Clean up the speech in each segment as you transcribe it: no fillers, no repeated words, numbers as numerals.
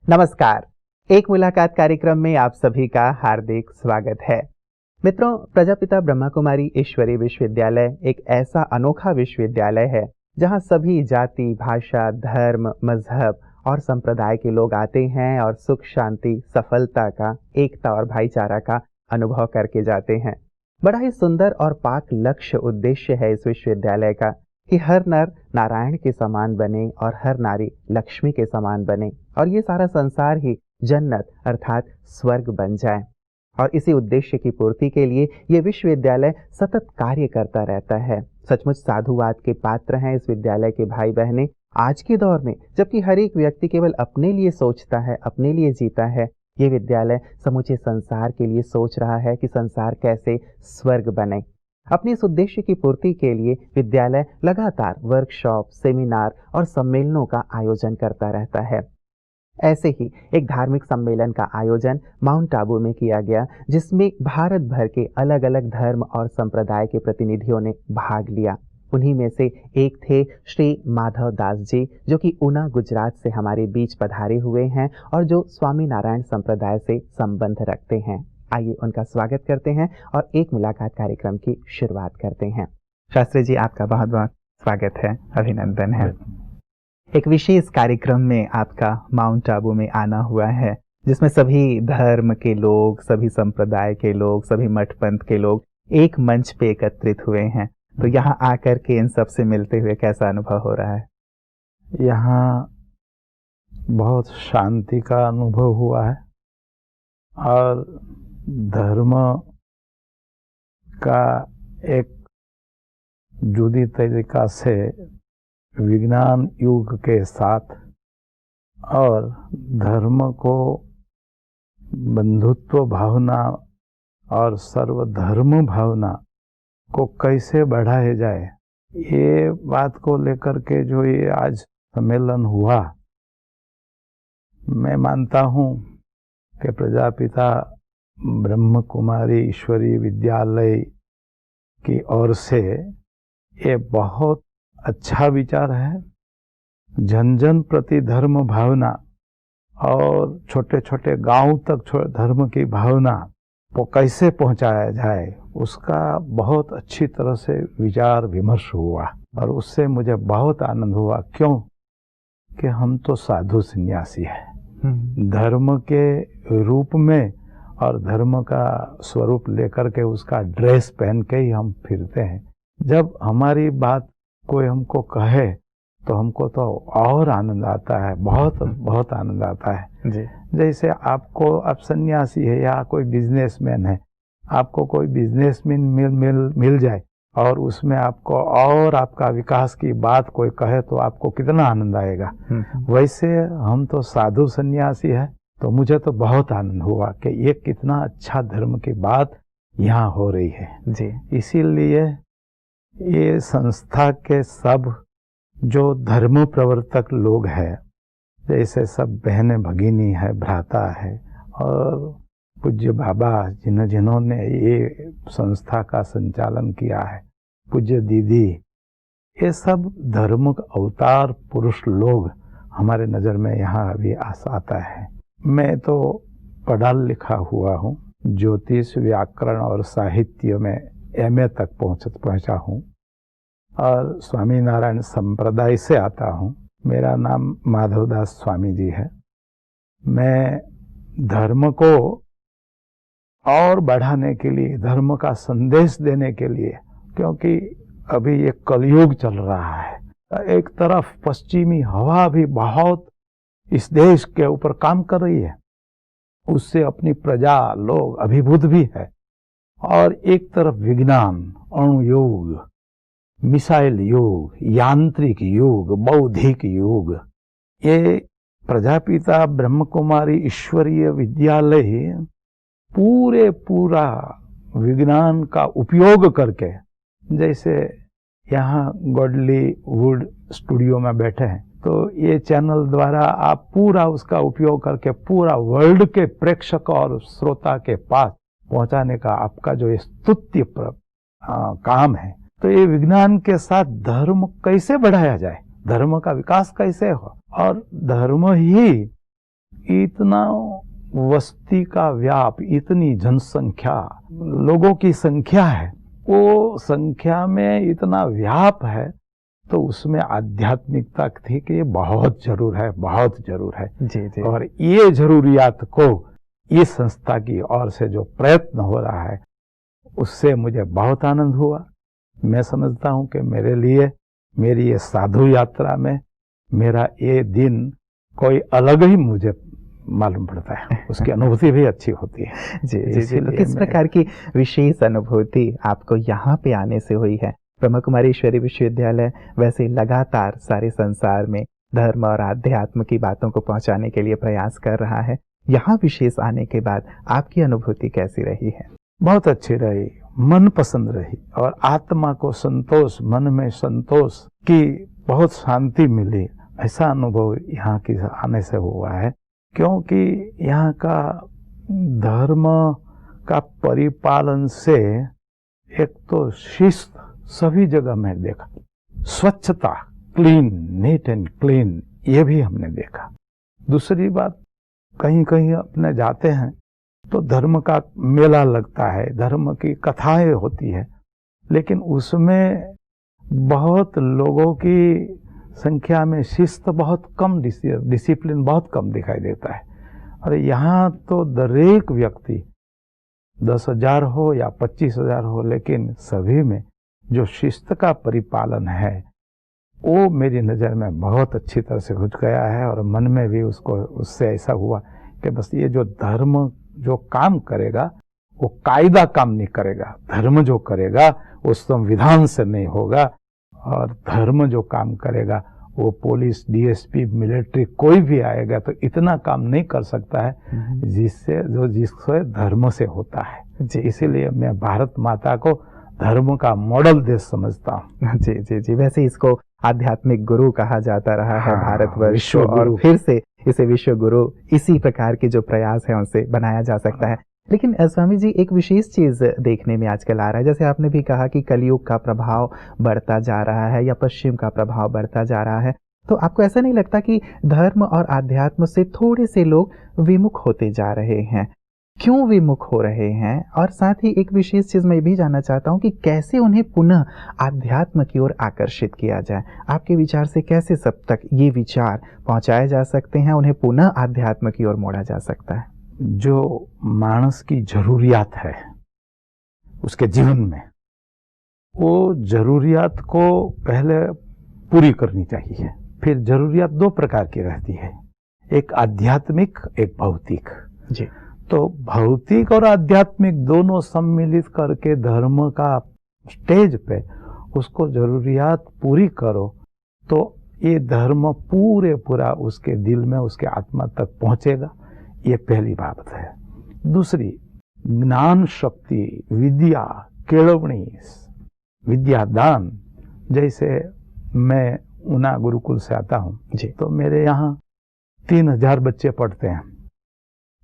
नमस्कार। एक मुलाकात कार्यक्रम में आप सभी का हार्दिक स्वागत है। मित्रों, प्रजापिता ब्रह्मा कुमारी ईश्वरीय विश्वविद्यालय एक ऐसा अनोखा विश्वविद्यालय है जहां सभी जाति, भाषा, धर्म, मजहब और संप्रदाय के लोग आते हैं और सुख, शांति, सफलता का, एकता और भाईचारा का अनुभव करके जाते हैं। बड़ा ही सुंदर और पाक लक्ष्य उद्देश्य है इस विश्वविद्यालय का कि हर नर नारायण के समान बने और हर नारी लक्ष्मी के समान बने और ये सारा संसार ही जन्नत अर्थात स्वर्ग बन जाए। और इसी उद्देश्य की पूर्ति के लिए ये विश्वविद्यालय सतत कार्य करता रहता है। सचमुच साधुवाद के पात्र हैं इस विद्यालय के भाई बहनें। आज के दौर में जबकि हर एक व्यक्ति केवल अपने लिए सोचता है, अपने लिए जीता है, ये विद्यालय समूचे संसार के लिए सोच रहा है कि संसार कैसे स्वर्ग बने। अपने इस उद्देश्य की पूर्ति के लिए विद्यालय लगातार वर्कशॉप, सेमिनार और सम्मेलनों का आयोजन करता रहता है। ऐसे ही एक धार्मिक सम्मेलन का आयोजन माउंट आबू में किया गया, जिसमें भारत भर के अलग अलग धर्म और संप्रदाय के प्रतिनिधियों ने भाग लिया। उन्हीं में से एक थे श्री माधव दास जी, जो कि ऊना गुजरात से हमारे बीच पधारे हुए हैं और जो स्वामी नारायण संप्रदाय से संबंध रखते हैं। आइए उनका स्वागत करते हैं और एक मुलाकात कार्यक्रम की शुरुआत करते हैं। शास्त्री जी, आपका बहुत बहुत स्वागत है, अभिनंदन है। एक विशेष कार्यक्रम में आपका माउंट आबू में आना हुआ है, जिसमें सभी धर्म के लोग, सभी संप्रदाय के लोग, सभी मठ पंथ के लोग एक मंच पे एकत्रित हुए हैं। तो यहाँ आकर के इन सब से मिलते हुए कैसा अनुभव हो रहा है? यहाँ बहुत शांति का अनुभव हुआ है और धर्म का एक जुदी तरीका से विज्ञान युग के साथ और धर्म को बंधुत्व भावना और सर्वधर्म भावना को कैसे बढ़ाया जाए, ये बात को लेकर के जो ये आज सम्मेलन हुआ, मैं मानता हूँ कि प्रजापिता ब्रह्म कुमारी ईश्वरीय विद्यालय की ओर से ये बहुत अच्छा विचार है। जन जन प्रति धर्म भावना और छोटे छोटे गांव तक धर्म की भावना को कैसे पहुंचाया जाए, उसका बहुत अच्छी तरह से विचार विमर्श हुआ और उससे मुझे बहुत आनंद हुआ। क्यों कि हम तो साधु सन्यासी हैं, धर्म के रूप में और धर्म का स्वरूप लेकर के उसका ड्रेस पहन के ही हम फिरते हैं। जब हमारी बात कोई हमको कहे तो हमको तो और आनंद आता है, बहुत बहुत आनंद आता है जी। जैसे आप सन्यासी है या कोई बिजनेसमैन है, आपको कोई बिजनेसमैन मिल जाए और उसमें आपको और आपका विकास की बात कोई कहे तो आपको कितना आनंद आएगा। वैसे हम तो साधु सन्यासी है, तो मुझे तो बहुत आनंद हुआ कि ये कितना अच्छा धर्म की बात यहाँ हो रही है जी। इसीलिए ये संस्था के सब जो धर्म प्रवर्तक लोग हैं, जैसे सब बहनें भगिनी है, भ्राता है और पूज्य बाबा जिन्होंने ये संस्था का संचालन किया है, पूज्य दीदी, ये सब धर्म अवतार पुरुष लोग हमारे नज़र में यहाँ अभी आता है। मैं तो पढ़ा लिखा हुआ हूँ, ज्योतिष, व्याकरण और साहित्य में एमए तक पहुँचा हूँ और स्वामी नारायण संप्रदाय से आता हूँ। मेरा नाम माधवदास स्वामी जी है। मैं धर्म को और बढ़ाने के लिए, धर्म का संदेश देने के लिए, क्योंकि अभी ये कलयुग चल रहा है, एक तरफ पश्चिमी हवा भी बहुत इस देश के ऊपर काम कर रही है, उससे अपनी प्रजा लोग अभिभूत भी है, और एक तरफ विज्ञान, अणु युग, मिसाइल युग, यांत्रिक युग, बौद्धिक युग, ये प्रजापिता ब्रह्म कुमारी ईश्वरीय विद्यालय पूरा विज्ञान का उपयोग करके, जैसे यहाँ गॉडली वुड स्टूडियो में बैठे हैं, तो ये चैनल द्वारा आप पूरा उसका उपयोग करके पूरा वर्ल्ड के प्रेक्षक और श्रोता के पास पहुंचाने का आपका जो ये स्तुत्य काम है। तो ये विज्ञान के साथ धर्म कैसे बढ़ाया जाए, धर्म का विकास कैसे हो, और धर्म ही इतना वस्ती का व्याप, इतनी जनसंख्या, लोगों की संख्या है, वो संख्या में इतना व्याप है, तो उसमें आध्यात्मिकता थी कि बहुत जरूर है, बहुत जरूर है। जी जी। और ये जरूरियात को इस संस्था की ओर से जो प्रयत्न हो रहा है, उससे मुझे बहुत आनंद हुआ। मैं समझता हूँ कि मेरे लिए मेरी ये साधु यात्रा में मेरा ये दिन कोई अलग ही मुझे मालूम पड़ता है, उसकी अनुभूति भी अच्छी होती है। जी जी जी। तो किस प्रकार की विशेष अनुभूति आपको यहाँ पे आने से हुई है? ब्रह्मा कुमारी ईश्वरीय विश्वविद्यालय वैसे लगातार सारे संसार में धर्म और आध्यात्म की बातों को पहुंचाने के लिए प्रयास कर रहा है। यहाँ विशेष आने के बाद आपकी अनुभूति कैसी रही है? बहुत अच्छी रही, मन पसंद रही, और आत्मा को संतोष, मन में संतोष की बहुत शांति मिली। ऐसा अनुभव यहाँ की आने से हुआ है, क्योंकि यहाँ का धर्म का परिपालन से एक तो शिस्त सभी जगह में देखा, स्वच्छता, क्लीन, नीट एंड क्लीन, ये भी हमने देखा। दूसरी बात, कहीं कहीं अपने जाते हैं तो धर्म का मेला लगता है, धर्म की कथाएं होती है, लेकिन उसमें बहुत लोगों की संख्या में शिस्त बहुत कम, डिसिप्लिन बहुत कम दिखाई देता है। और यहाँ तो दरेक व्यक्ति 10,000 हो या 25,000 हो, लेकिन सभी में जो शिस्त का परिपालन है वो मेरी नज़र में बहुत अच्छी तरह से घुस गया है। और मन में भी उससे ऐसा हुआ कि बस ये जो धर्म जो काम करेगा वो कायदा काम नहीं करेगा, धर्म जो करेगा वो संविधान से नहीं होगा, और धर्म जो काम करेगा वो पुलिस, डीएसपी, मिलिट्री कोई भी आएगा तो इतना काम नहीं कर सकता है जिससे धर्म से होता है। जी, इसीलिए मैं भारत माता को धर्म का मॉडल देश समझता हूँ। जी जी जी। वैसे इसको आध्यात्मिक गुरु कहा जाता रहा है भारतवर्ष को, और फिर से इसे विश्व गुरु इसी प्रकार के जो प्रयास है उनसे बनाया जा सकता है। लेकिन स्वामी जी, एक विशेष चीज देखने में आजकल आ रहा है, जैसे आपने भी कहा कि कलयुग का प्रभाव बढ़ता जा रहा है या पश्चिम का प्रभाव बढ़ता जा रहा है, तो आपको ऐसा नहीं लगता कि धर्म और आध्यात्म से थोड़े से लोग विमुख होते जा रहे हैं? क्यों विमुख हो रहे हैं? और साथ ही एक विशेष चीज मैं भी जानना चाहता हूँ कि कैसे उन्हें पुनः आध्यात्म की ओर आकर्षित किया जाए? आपके विचार से कैसे सब तक ये विचार पहुंचाए जा सकते हैं, उन्हें पुनः आध्यात्म की ओर मोड़ा जा सकता है? जो मानस की जरूरियात है उसके जीवन में, वो जरूरियात को पहले पूरी करनी चाहिए। फिर जरूरियात दो प्रकार की रहती है, एक आध्यात्मिक, एक भौतिक। जी। तो भौतिक और आध्यात्मिक दोनों सम्मिलित करके धर्म का स्टेज पे उसको जरूरियात पूरी करो तो ये धर्म पूरा उसके दिल में, उसके आत्मा तक पहुंचेगा। ये पहली बात है। दूसरी, ज्ञान शक्ति, विद्या, केळवणी, विद्यादान। जैसे मैं ऊना गुरुकुल से आता हूँ जी, तो मेरे यहाँ 3,000 बच्चे पढ़ते हैं।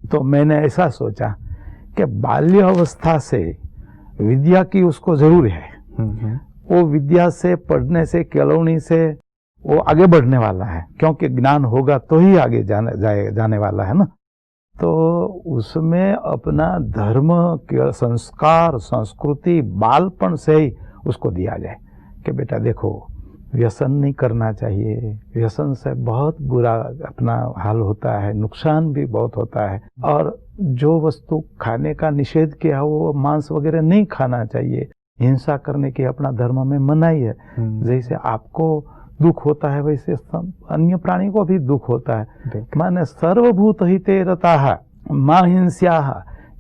तो मैंने ऐसा सोचा कि बाल्य अवस्था से विद्या की उसको जरूर है, वो विद्या से, पढ़ने से, केळवणी से वो आगे बढ़ने वाला है, क्योंकि ज्ञान होगा तो ही आगे जाने वाला है ना। तो उसमें अपना धर्म के संस्कार, संस्कृति बालपन से ही उसको दिया जाए कि बेटा देखो, व्यसन नहीं करना चाहिए, व्यसन से बहुत बुरा अपना हाल होता है, नुकसान भी बहुत होता है। और जो वस्तु खाने का निषेध किया वो मांस वगैरह नहीं खाना चाहिए, हिंसा करने की अपना धर्म में मनाही है। जैसे आपको दुख होता है वैसे अन्य प्राणी को भी दुख होता है। माने सर्वभूत हिते रताः मा हिंस्याः,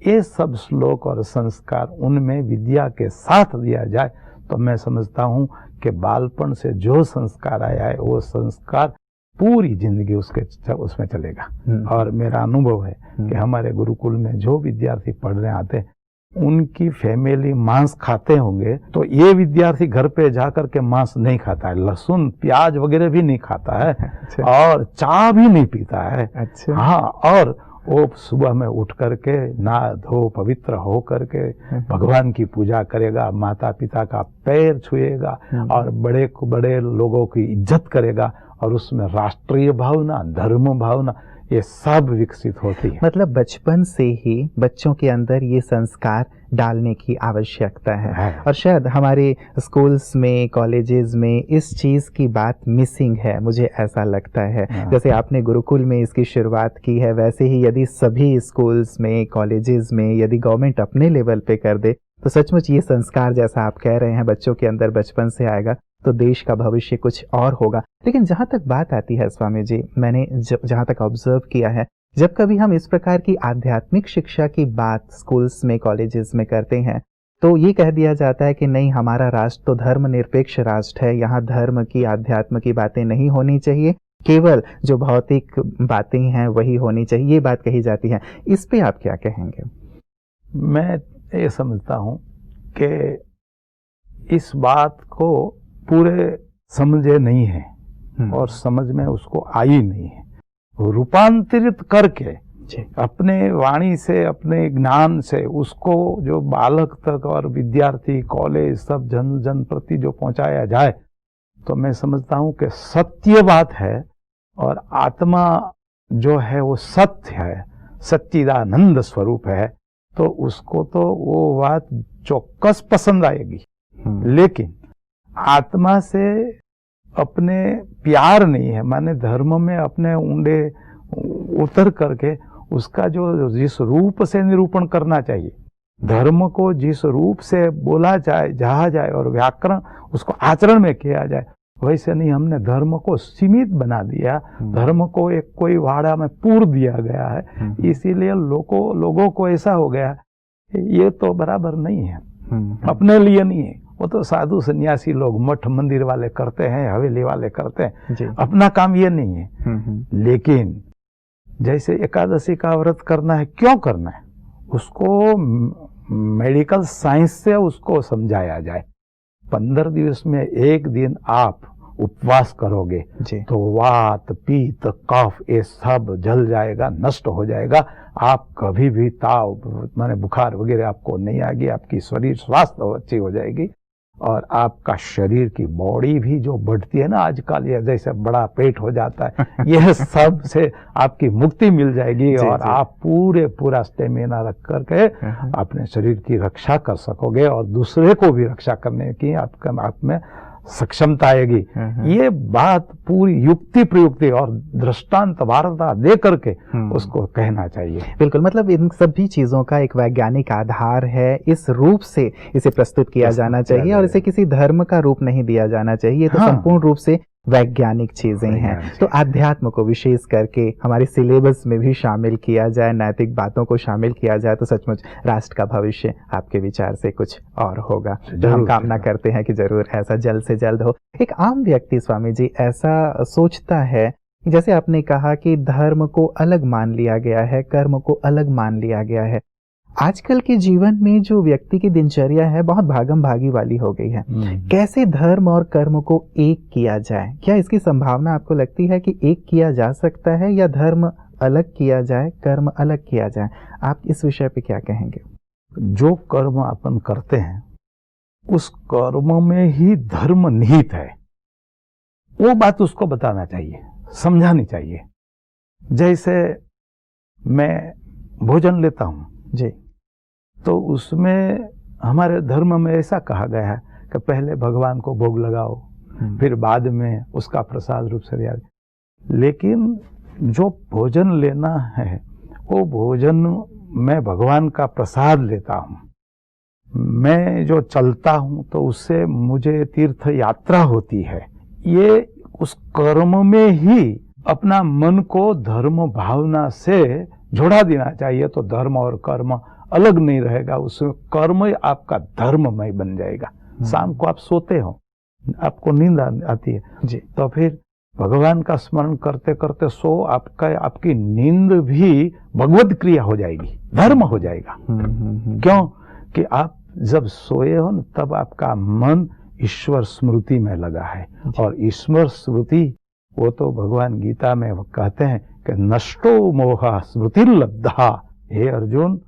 ये सब श्लोक और संस्कार उनमें विद्या के साथ दिया जाए तो मैं समझता हूँ कि बालपन से जो संस्कार आया है वो संस्कार पूरी जिंदगी उसमें चलेगा। और मेरा अनुभव है कि हमारे गुरुकुल में जो विद्यार्थी पढ़ने आते हैं उनकी फैमिली मांस खाते होंगे, तो ये विद्यार्थी घर पे जाकर के मांस नहीं खाता है, लहसुन प्याज वगैरह भी नहीं खाता है। अच्छा। और चाय भी नहीं पीता है। अच्छा। हाँ, और वो सुबह में उठ करके नहा धो पवित्र हो करके भगवान की पूजा करेगा, माता पिता का पैर छुएगा और बड़े को बड़े लोगों की इज्जत करेगा, और उसमें राष्ट्रीय भावना, धर्म भावना, ये सब विकसित होती है। मतलब बचपन से ही बच्चों के अंदर ये संस्कार डालने की आवश्यकता है। और शायद हमारे स्कूल्स में, कॉलेजेस में इस चीज़ की बात मिसिंग है, मुझे ऐसा लगता है। जैसे आपने गुरुकुल में इसकी शुरुआत की है, वैसे ही यदि सभी स्कूल्स में, कॉलेजेस में यदि गवर्नमेंट अपने लेवल पे कर दे तो सचमुच ये संस्कार जैसा आप कह रहे हैं बच्चों के अंदर बचपन से आएगा तो देश का भविष्य कुछ और होगा। लेकिन जहाँ तक बात आती है स्वामी जी, मैंने जहाँ तक ऑब्जर्व किया है, जब कभी हम इस प्रकार की आध्यात्मिक शिक्षा की बात स्कूल्स में, कॉलेजेस में करते हैं तो ये कह दिया जाता है कि नहीं, हमारा राष्ट्र तो धर्मनिरपेक्ष राष्ट्र है, यहाँ धर्म की, अध्यात्म की बातें नहीं होनी चाहिए, केवल जो भौतिक बातें हैं वही होनी चाहिए, ये बात कही जाती है। इस पे आप क्या कहेंगे? मैं ये समझता हूँ कि इस बात को पूरे समझे नहीं है और समझ में उसको आई नहीं है। रूपांतरित करके अपने वाणी से, अपने ज्ञान से उसको जो बालक तक और विद्यार्थी, कॉलेज, सब जन जन प्रति जो पहुंचाया जाए तो मैं समझता हूँ कि सत्य बात है और आत्मा जो है वो सत्य है, सच्चिदानंद स्वरूप है, तो उसको तो वो बात चौक्कस पसंद आएगी। लेकिन आत्मा से अपने प्यार नहीं है, माने धर्म में अपने ऊंडे उतर करके उसका जो जिस रूप से निरूपण करना चाहिए, धर्म को जिस रूप से बोला जाए, जहा जाए और व्याकरण उसको आचरण में किया जाए, वैसे नहीं। हमने धर्म को सीमित बना दिया, धर्म को एक कोई वाड़ा में पूर दिया गया है, इसीलिए लोगों को ऐसा हो गया ये तो बराबर नहीं है, अपने लिए नहीं है। वो तो साधु सन्यासी लोग, मठ मंदिर वाले करते हैं, हवेली वाले करते हैं, अपना काम ये नहीं है। लेकिन जैसे एकादशी का व्रत करना है, क्यों करना है, उसको मेडिकल साइंस से उसको समझाया जाए। 15 दिवस में एक दिन आप उपवास करोगे तो वात, पीत, कफ ये सब जल जाएगा, नष्ट हो जाएगा। आप कभी भी ताव माने बुखार वगैरह आपको नहीं आएगी, आपकी शरीर स्वास्थ्य अच्छी हो जाएगी और आपका शरीर की बॉडी भी जो बढ़ती है ना आजकल, ये जैसे बड़ा पेट हो जाता है, यह सब से आपकी मुक्ति मिल जाएगी और आप पूरा स्टेमिना रख करके अपने शरीर की रक्षा कर सकोगे और दूसरे को भी रक्षा करने की आप में सक्षमता आएगी। ये बात पूरी युक्ति प्रयुक्ति और दृष्टांत वार्ता दे करके उसको कहना चाहिए। बिल्कुल, मतलब इन सभी चीजों का एक वैज्ञानिक आधार है, इस रूप से इसे प्रस्तुत किया जाना चाहिए और इसे किसी धर्म का रूप नहीं दिया जाना चाहिए। तो संपूर्ण रूप से वैज्ञानिक चीजें हैं। तो आध्यात्म को विशेष करके हमारे सिलेबस में भी शामिल किया जाए, नैतिक बातों को शामिल किया जाए तो सचमुच राष्ट्र का भविष्य आपके विचार से कुछ और होगा। तो हम कामना करते हैं कि जरूर ऐसा जल्द से जल्द हो। एक आम व्यक्ति स्वामी जी ऐसा सोचता है, जैसे आपने कहा कि धर्म को अलग मान लिया गया है, कर्म को अलग मान लिया गया है। आजकल के जीवन में जो व्यक्ति की दिनचर्या है बहुत भागम भागी वाली हो गई है। कैसे धर्म और कर्म को एक किया जाए? क्या इसकी संभावना आपको लगती है कि एक किया जा सकता है या धर्म अलग किया जाए, कर्म अलग किया जाए? आप इस विषय पे क्या कहेंगे? जो कर्म अपन करते हैं उस कर्म में ही धर्म निहित है, वो बात उसको बताना चाहिए, समझानी चाहिए। जैसे मैं भोजन लेता हूँ जी, तो उसमें हमारे धर्म में ऐसा कहा गया है कि पहले भगवान को भोग लगाओ, फिर बाद में उसका प्रसाद रूप से दिया। लेकिन जो भोजन लेना है वो भोजन मैं भगवान का प्रसाद लेता हूँ। मैं जो चलता हूँ तो उससे मुझे तीर्थ यात्रा होती है। ये उस कर्म में ही अपना मन को धर्म भावना से जोड़ा देना चाहिए, तो धर्म और कर्म अलग नहीं रहेगा, उसमें कर्म आपका धर्ममय बन जाएगा। शाम को आप सोते हो, आपको नींद आती है जी, तो फिर भगवान का स्मरण करते करते सो, आपकी नींद भी भगवत क्रिया हो जाएगी, धर्म हो जाएगा। क्यों कि आप जब सोए हो न तब आपका मन ईश्वर स्मृति में लगा है, और ईश्वर स्मृति वो तो भगवान गीता में कहते हैं कि नष्टो मोह स्मृति लब्धा। हे अर्जुन,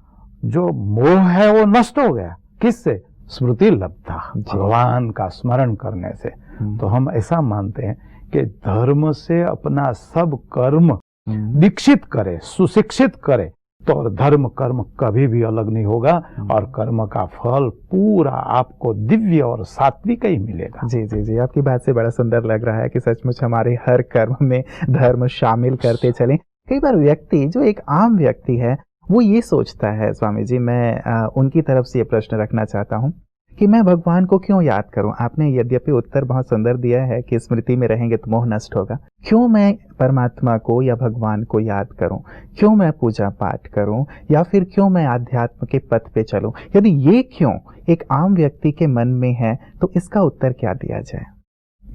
जो मोह है वो नष्ट हो गया, किससे? स्मृति लब्धा, भगवान का स्मरण करने से। तो हम ऐसा मानते हैं कि धर्म से अपना सब कर्म दीक्षित करे, सुशिक्षित करे, तो और धर्म कर्म कभी भी अलग नहीं होगा और कर्म का फल पूरा आपको दिव्य और सात्विक ही मिलेगा। जी जी जी, आपकी बात से बड़ा सुंदर लग रहा है कि सचमुच हमारे हर कर्म में धर्म शामिल करते चलें। कई बार व्यक्ति, जो एक आम व्यक्ति है, वो ये सोचता है, स्वामी जी मैं उनकी तरफ से ये प्रश्न रखना चाहता हूँ कि मैं भगवान को क्यों याद करूं। आपने यद्यपि उत्तर बहुत सुंदर दिया है कि स्मृति में रहेंगे तो मोह नष्ट होगा। क्यों मैं परमात्मा को या भगवान को याद करूं, क्यों मैं पूजा पाठ करूं, या फिर क्यों मैं आध्यात्म के पथ पे चलूं। यदि ये क्यों एक आम व्यक्ति के मन में है तो इसका उत्तर क्या दिया जाए?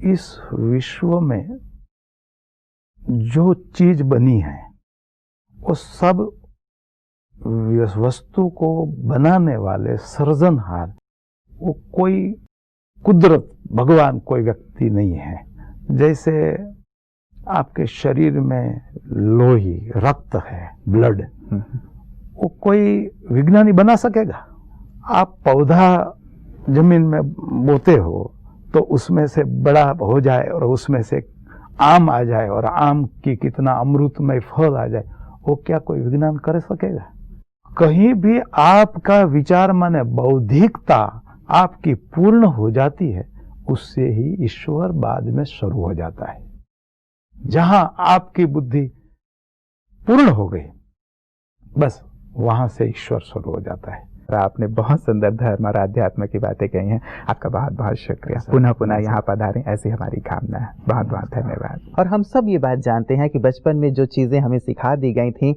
इस विश्व में जो चीज बनी है वो सब वस्तु को बनाने वाले सृजनहार, वो कोई कुदरत, भगवान कोई व्यक्ति नहीं है। जैसे आपके शरीर में लोही, रक्त है, ब्लड, वो कोई विज्ञानी बना सकेगा? आप पौधा जमीन में बोते हो तो उसमें से बड़ा हो जाए और उसमें से आम आ जाए और आम की कितना अमृतमय फल आ जाए, वो क्या कोई विज्ञान कर सकेगा? कहीं भी आपका विचार माने बौद्धिकता आपकी पूर्ण हो जाती है, उससे ही ईश्वर बाद में शुरू हो जाता है। जहां आपकी बुद्धि पूर्ण हो गई, बस वहां से ईश्वर शुरू हो जाता है। आपने बहुत सुंदर धर्म और आध्यात्म की बातें कही हैं। आपका बहुत बहुत शुक्रिया। पुनः पुनः यहाँ पधारें, ऐसी हमारी कामना है। बहुत बहुत धन्यवाद। और हम सब ये बात जानते हैं कि बचपन में जो चीजें हमें सिखा दी गई थी,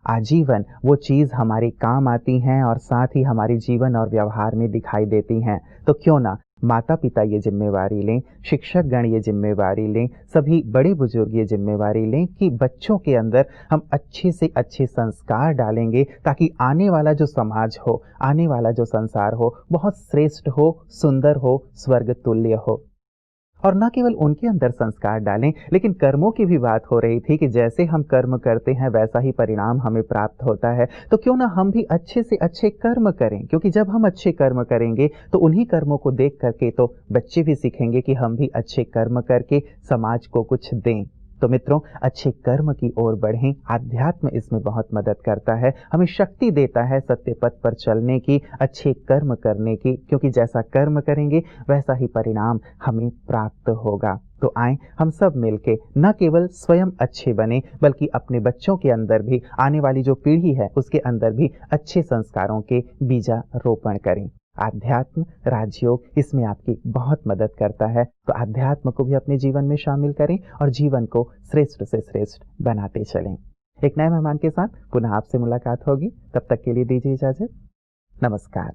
आजीवन वो चीज हमारे काम आती हैं और साथ ही हमारे जीवन और व्यवहार में दिखाई देती हैं। तो क्यों ना माता पिता ये जिम्मेवारी लें, शिक्षक गण ये जिम्मेवारी लें, सभी बड़े बुजुर्ग ये जिम्मेवारी लें कि बच्चों के अंदर हम अच्छे से अच्छे संस्कार डालेंगे, ताकि आने वाला जो समाज हो, आने वाला जो संसार हो, बहुत श्रेष्ठ हो, सुंदर हो, स्वर्ग तुल्य हो। और न केवल उनके अंदर संस्कार डालें, लेकिन कर्मों की भी बात हो रही थी कि जैसे हम कर्म करते हैं वैसा ही परिणाम हमें प्राप्त होता है। तो क्यों ना हम भी अच्छे से अच्छे कर्म करें, क्योंकि जब हम अच्छे कर्म करेंगे तो उन्हीं कर्मों को देख करके तो बच्चे भी सीखेंगे कि हम भी अच्छे कर्म करके समाज को कुछ दें। तो मित्रों, अच्छे कर्म की ओर बढ़ें। आध्यात्म इसमें बहुत मदद करता है, हमें शक्ति देता है सत्य पथ पर चलने की, अच्छे कर्म करने की, क्योंकि जैसा कर्म करेंगे वैसा ही परिणाम हमें प्राप्त होगा। तो आएं हम सब मिलके न केवल स्वयं अच्छे बने, बल्कि अपने बच्चों के अंदर भी, आने वाली जो पीढ़ी है उसके अंदर भी अच्छे संस्कारों के बीजारोपण करें। आध्यात्म, राजयोग इसमें आपकी बहुत मदद करता है। तो आध्यात्म को भी अपने जीवन में शामिल करें और जीवन को श्रेष्ठ से श्रेष्ठ बनाते चलें। एक नए मेहमान के साथ पुनः आपसे मुलाकात होगी। तब तक के लिए दीजिए इजाजत। नमस्कार।